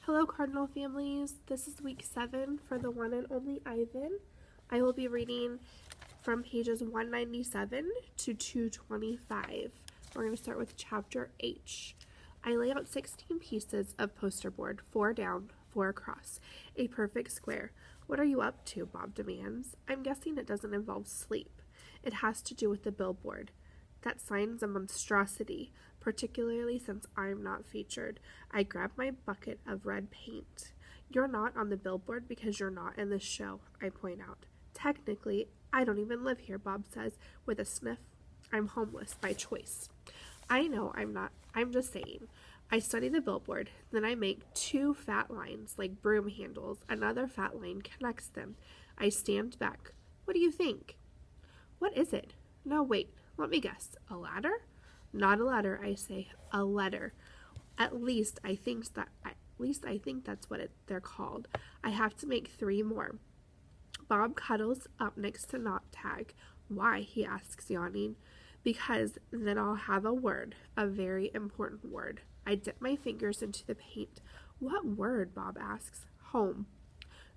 Hello, Cardinal families. This is week 7 for the one and only Ivan. I will be reading from pages 197 to 225. We're going to start with chapter H. I lay out 16 pieces of poster board, 4 down, 4 across, a perfect square. What are you up to? Bob demands. I'm guessing it doesn't involve sleep. It has to do with the billboard. That sign's a monstrosity, particularly since I'm not featured. I grab my bucket of red paint. You're not on the billboard because you're not in the show, I point out. Technically, I don't even live here, Bob says with a sniff. I'm homeless by choice. I know I'm not. I'm just saying. I study the billboard, then I make 2 fat lines like broom handles. Another fat line connects them. I stand back. What do you think? What is it? No, wait. Let me guess. A ladder? Not a ladder, I say. A letter. At least I think that's what they're called. I have to make 3 more. Bob cuddles up next to Not Tag. Why? He asks, yawning. Because then I'll have a word, a very important word. I dip my fingers into the paint. What word? Bob asks. Home.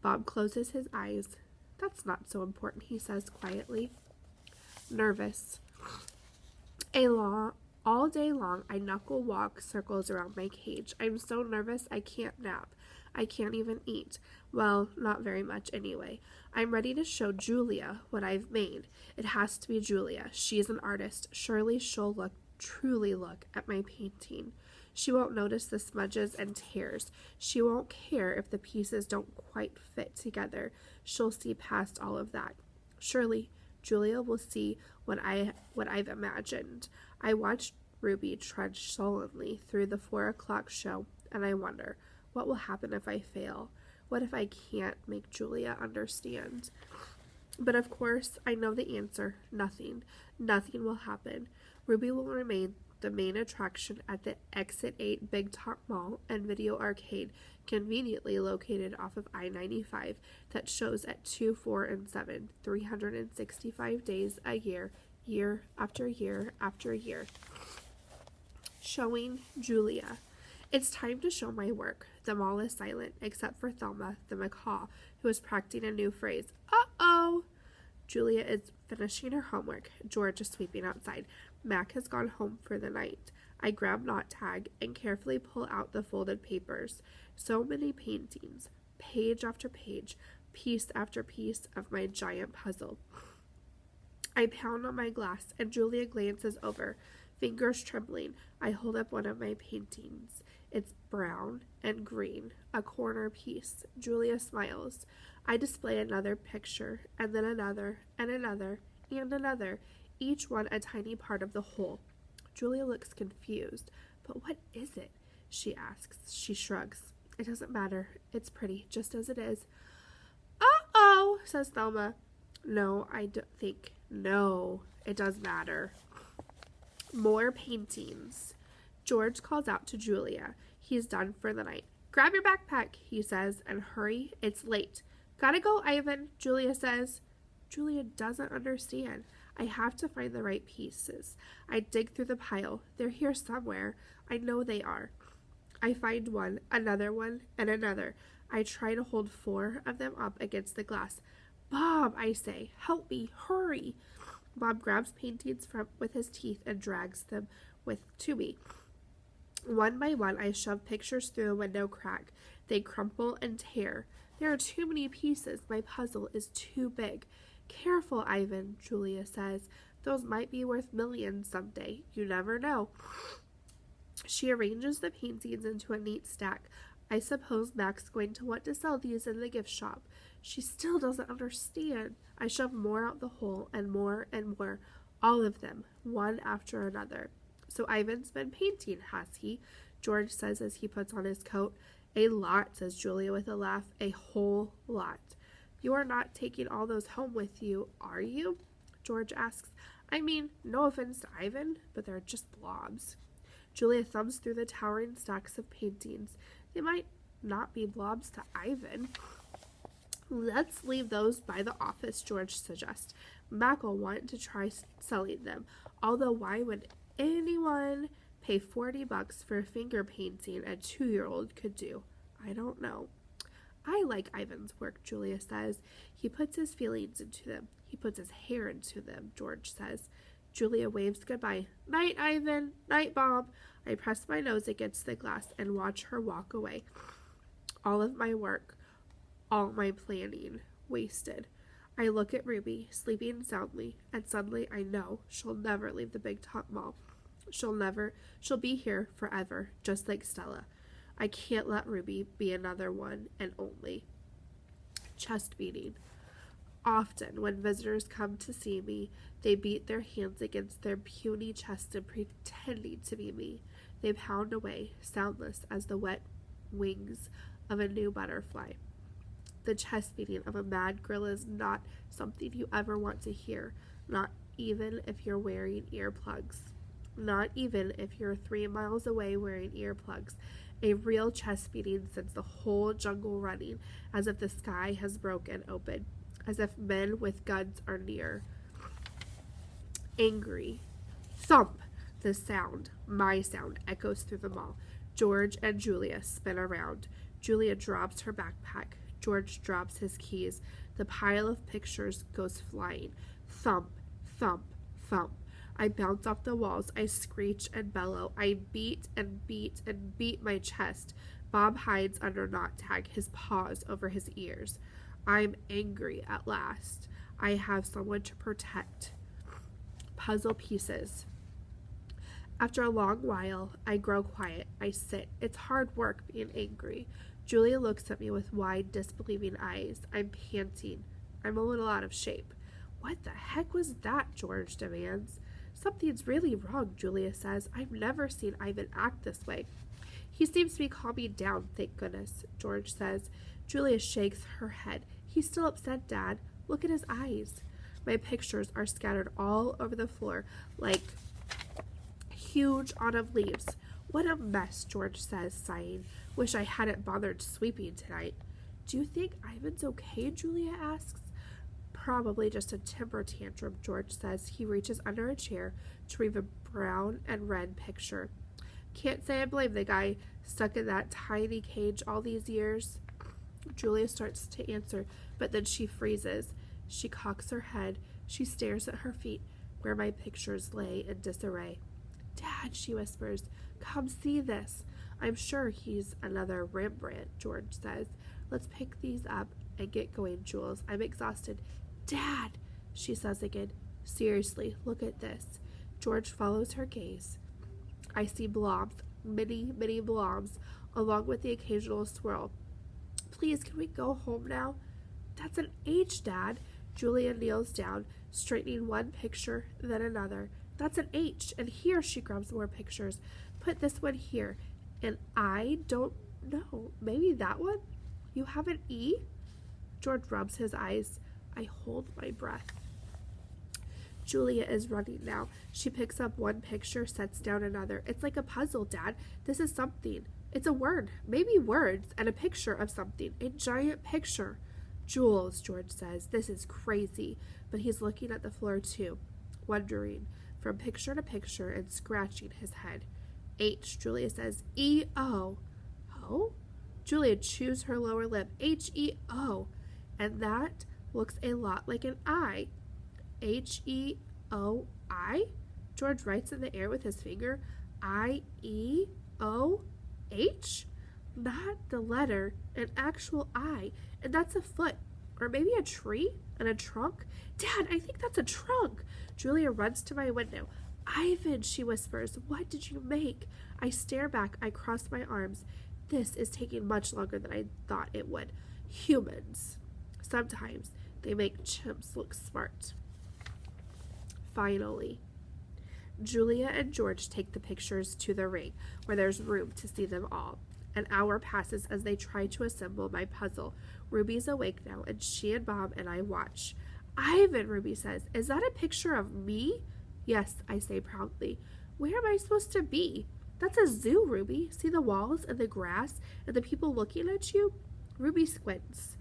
Bob closes his eyes. That's not so important, he says quietly. Nervous. All day long, I knuckle walk circles around my cage. I'm so nervous I can't nap. I can't even eat. Well, not very much anyway. I'm ready to show Julia what I've made. It has to be Julia. She's an artist. Surely she'll truly look at my painting. She won't notice the smudges and tears. She won't care if the pieces don't quite fit together. She'll see past all of that. Surely Julia will see what I've imagined. I watched Ruby trudge sullenly through the 4 o'clock show, and I wonder, what will happen if I fail? What if I can't make Julia understand? But of course, I know the answer. Nothing. Nothing will happen. Ruby will remain the main attraction at the Exit 8 Big Top Mall and Video Arcade, conveniently located off of I-95, that shows at 2, 4, and 7, 365 days a year, year after year after year. Showing Julia. It's time to show my work. The mall is silent, except for Thelma, the macaw, who is practicing a new phrase. Uh-oh! Julia is finishing her homework. George is sweeping outside. Mac has gone home for the night. I grab Not Tag and carefully pull out the folded papers. So many paintings, page after page, piece after piece of my giant puzzle. I pound on my glass, and Julia glances over, fingers trembling. I hold up one of my paintings. It's brown and green, a corner piece. Julia smiles. I display another picture, and then another, and another, and another, each one a tiny part of the whole. Julia looks confused. But what is it? She asks. She shrugs. It doesn't matter. It's pretty, just as it is. Uh-oh, says Thelma. No, I don't think. No, it does matter. More paintings. George calls out to Julia. He's done for the night. Grab your backpack, he says, and hurry. It's late. Gotta go, Ivan, Julia says. Julia doesn't understand. I have to find the right pieces. I dig through the pile. They're here somewhere. I know they are. I find one, another one, and another. I try to hold 4 of them up against the glass. Bob, I say, help me, hurry. Bob grabs paintings with his teeth and drags them to me. One by one, I shove pictures through a window crack. They crumple and tear. There are too many pieces. My puzzle is too big. Careful, Ivan, Julia says. Those might be worth millions someday. You never know. She arranges the paintings into a neat stack. I suppose Mac's going to want to sell these in the gift shop. She still doesn't understand. I shove more out the hole, and more, all of them, one after another. So Ivan's been painting, has he? George says as he puts on his coat. A lot, says Julia with a laugh. A whole lot. You are not taking all those home with you, are you? George asks. I mean, no offense to Ivan, but they're just blobs. Julia thumbs through the towering stacks of paintings. They might not be blobs to Ivan. Let's leave those by the office, George suggests. Mac will want to try selling them, although why would anyone pay $40 for a finger painting a 2-year-old could do? I don't know. I like Ivan's work, Julia says. He puts his feelings into them. He puts his hair into them, George says. Julia waves goodbye. Night, Ivan. Night, Bob. I press my nose against the glass and watch her walk away. All of my work, all my planning, wasted. I look at Ruby, sleeping soundly, and suddenly I know she'll never leave the Big Top Mall. She'll be here forever, just like Stella. I can't let Ruby be another one and only. Chest beating. Often, when visitors come to see me, they beat their hands against their puny chest and pretending to be me. They pound away, soundless as the wet wings of a new butterfly. The chest beating of a mad gorilla is not something you ever want to hear, not even if you're wearing earplugs. Not even if you're 3 miles away wearing earplugs. A real chest beating sends the whole jungle running, as if the sky has broken open, as if men with guns are near. Angry. Thump! The sound, my sound, echoes through the mall. George and Julia spin around. Julia drops her backpack. George drops his keys. The pile of pictures goes flying. Thump, thump, thump. I bounce off the walls. I screech and bellow. I beat and beat and beat my chest. Bob hides under knot tag, his paws over his ears. I'm angry at last. I have someone to protect. Puzzle pieces. After a long while, I grow quiet. I sit. It's hard work being angry. Julia looks at me with wide, disbelieving eyes. I'm panting. I'm a little out of shape. What the heck was that? George demands. Something's really wrong, Julia says. I've never seen Ivan act this way. He seems to be calming down, thank goodness, George says. Julia shakes her head. He's still upset, Dad. Look at his eyes. My pictures are scattered all over the floor like huge autumn leaves. What a mess, George says, sighing. Wish I hadn't bothered sweeping tonight. Do you think Ivan's okay? Julia asks. Probably just a temper tantrum, George says. He reaches under a chair to read a brown and red picture. Can't say I blame the guy stuck in that tiny cage all these years. Julia starts to answer, but then she freezes. She cocks her head. She stares at her feet, where my pictures lay in disarray. Dad, she whispers, come see this. I'm sure he's another Rembrandt, George says. Let's pick these up and get going, Jules. I'm exhausted. Dad, she says again. Seriously, look at this. George follows her gaze. I see blobs, many, many blobs, along with the occasional swirl. Please, can we go home now? That's an H, Dad. Julia kneels down, straightening one picture, then another. That's an H, and here she grabs more pictures. Put this one here, and I don't know. Maybe that one? You have an E? George rubs his eyes. I hold my breath. Julia is running now. She picks up one picture, sets down another. It's like a puzzle, Dad. This is something. It's a word, maybe words, and a picture of something. A giant picture. Jules, George says, this is crazy. But he's looking at the floor too, wondering from picture to picture and scratching his head. H, Julia says. E-O. Oh? Julia chews her lower lip. H-E-O. And that looks a lot like an I. H-E-O-I? George writes in the air with his finger. I-E-O-H? Not the letter, an actual I. And that's a foot. Or maybe a tree and a trunk. Dad, I think that's a trunk. Julia runs to my window. Ivan, she whispers, what did you make? I stare back. I cross my arms. This is taking much longer than I thought it would. Humans. Sometimes they make chimps look smart. Finally, Julia and George take the pictures to the ring, where there's room to see them all. An hour passes as they try to assemble my puzzle. Ruby's awake now, and she and Bob and I watch. Ivan, Ruby says, is that a picture of me? Yes, I say proudly. Where am I supposed to be? That's a zoo, Ruby. See the walls and the grass and the people looking at you? Ruby squints.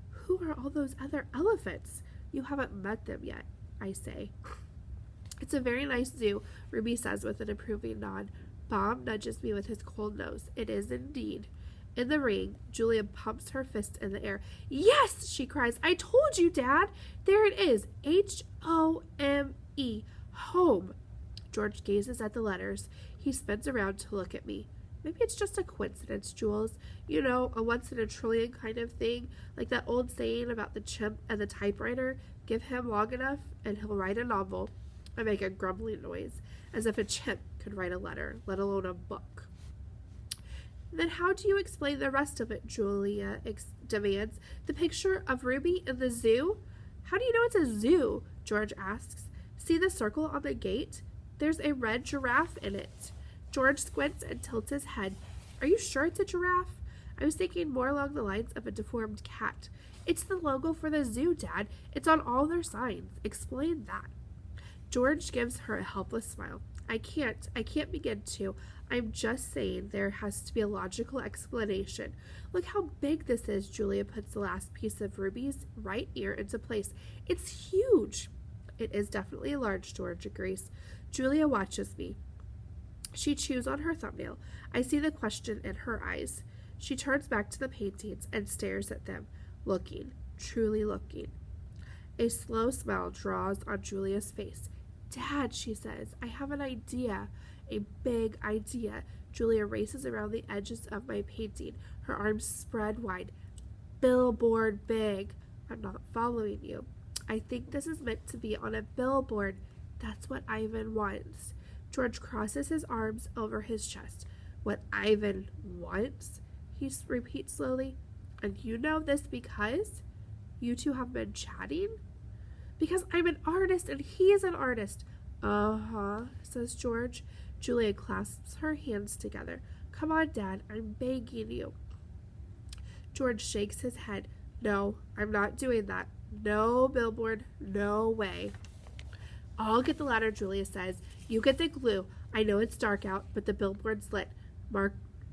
Who are all those other elephants? You haven't met them yet, I say. It's a very nice zoo, Ruby says with an approving nod. Bob nudges me with his cold nose. It is indeed. In the ring, Julia pumps her fist in the air. Yes, she cries. I told you, Dad. There it is. Home. Home. George gazes at the letters. He spins around to look at me. Maybe it's just a coincidence, Jules. You know, a once-in-a-trillion kind of thing. Like that old saying about the chimp and the typewriter. Give him long enough, and he'll write a novel. I make a grumbling noise, as if a chimp could write a letter, let alone a book. Then how do you explain the rest of it, Julia demands. The picture of Ruby in the zoo? How do you know it's a zoo? George asks. See the circle on the gate? There's a red giraffe in it. George squints and tilts his head. Are you sure it's a giraffe? I was thinking more along the lines of a deformed cat. It's the logo for the zoo, Dad. It's on all their signs. Explain that. George gives her a helpless smile. I can't begin to. I'm just saying there has to be a logical explanation. Look how big this is. Julia puts the last piece of Ruby's right ear into place. It's huge. It is definitely large, George agrees. Julia watches me. She chews on her thumbnail. I see the question in her eyes. She turns back to the paintings and stares at them, looking, truly looking. A slow smile draws on Julia's face. Dad, she says, I have an idea, a big idea. Julia races around the edges of my painting, her arms spread wide. Billboard big. I'm not following you. I think this is meant to be on a billboard. That's what Ivan wants. George crosses his arms over his chest. What Ivan wants? He repeats slowly. And you know this because you two have been chatting? Because I'm an artist and he is an artist. Uh-huh, says George. Julia clasps her hands together. Come on, Dad, I'm begging you. George shakes his head. No, I'm not doing that. No billboard, no way. I'll get the ladder, Julia says. You get the glue. I know it's dark out, but the billboard's lit.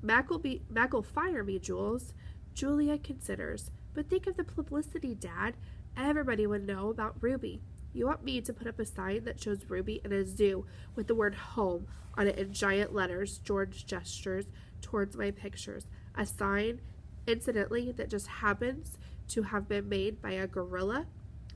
Mac will fire me, Jules. Julia considers. But think of the publicity, Dad. Everybody would know about Ruby. You want me to put up a sign that shows Ruby in a zoo with the word home on it in giant letters. George gestures towards my pictures. A sign, incidentally, that just happens to have been made by a gorilla?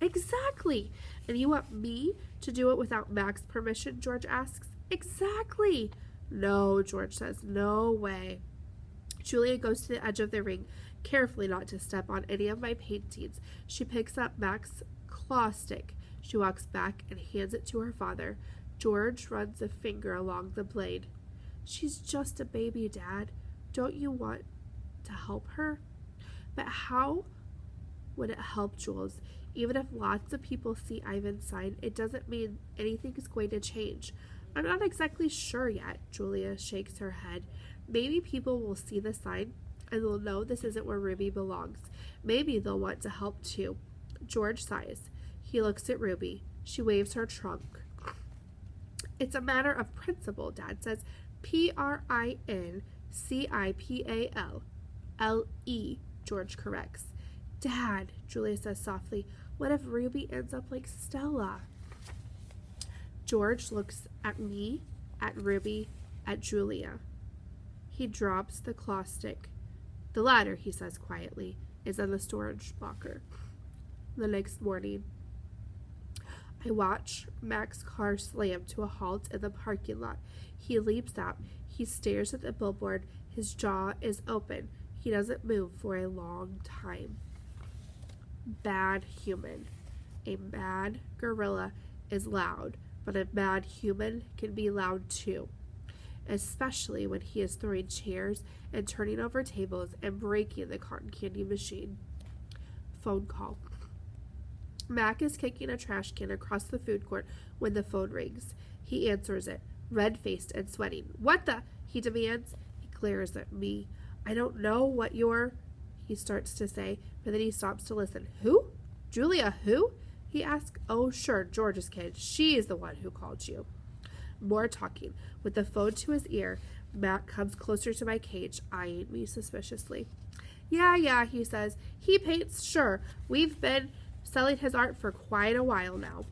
Exactly. And you want me to do it without Mac's permission? George asks. Exactly. No, George says. No way. Julia goes to the edge of the ring, carefully not to step on any of my paintings. She picks up Mac's claw stick. She walks back and hands it to her father. George runs a finger along the blade. She's just a baby, Dad. Don't you want to help her? But how would it help, Jules? Even if lots of people see Ivan's sign, it doesn't mean anything is going to change. I'm not exactly sure yet. Julia shakes her head. Maybe people will see the sign and they'll know this isn't where Ruby belongs. Maybe they'll want to help too. George sighs. He looks at Ruby. She waves her trunk. It's a matter of principle, Dad says. Principal. George corrects. Dad, Julia says softly, what if Ruby ends up like Stella? George looks at me, at Ruby, at Julia. He drops the claw stick. The ladder, he says quietly, is in the storage locker. The next morning, I watch Mac's car slam to a halt in the parking lot. He leaps out. He stares at the billboard. His jaw is open. He doesn't move for a long time. Bad human. A mad gorilla is loud, but a mad human can be loud too, especially when he is throwing chairs and turning over tables and breaking the cotton candy machine. Phone call. Mac is kicking a trash can across the food court when the phone rings. He answers it, red-faced and sweating. What the? He demands. He glares at me. I don't know what you're... He starts to say, but then he stops to listen. Who? Julia, who? He asks. Oh, sure, George's kid. She is the one who called you. More talking. With the phone to his ear, Mac comes closer to my cage, eyeing me suspiciously. Yeah, he says. He paints, sure. We've been selling his art for quite a while now.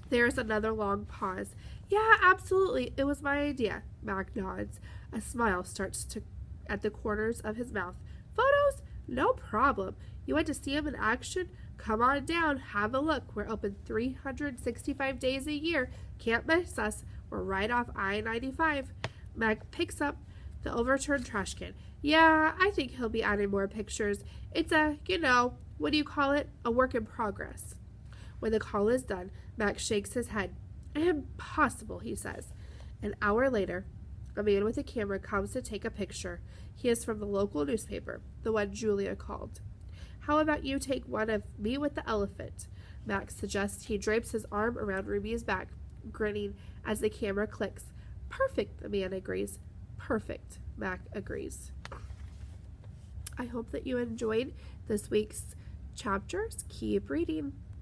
There's another long pause. Yeah, absolutely. It was my idea. Mac nods. A smile starts to at the corners of his mouth. Photos? No problem. You want to see him in action? Come on down, have a look. We're open 365 days a year. Can't miss us. We're right off I-95. Mac picks up the overturned trash can. Yeah, I think he'll be adding more pictures. It's a, what do you call it? A work in progress. When the call is done, Max shakes his head. Impossible, he says. An hour later, a man with a camera comes to take a picture. He is from the local newspaper, the one Julia called. How about you take one of me with the elephant? Max suggests. He drapes his arm around Ruby's back, grinning as the camera clicks. Perfect, the man agrees. Perfect, Mac agrees. I hope that you enjoyed this week's chapters. Keep reading.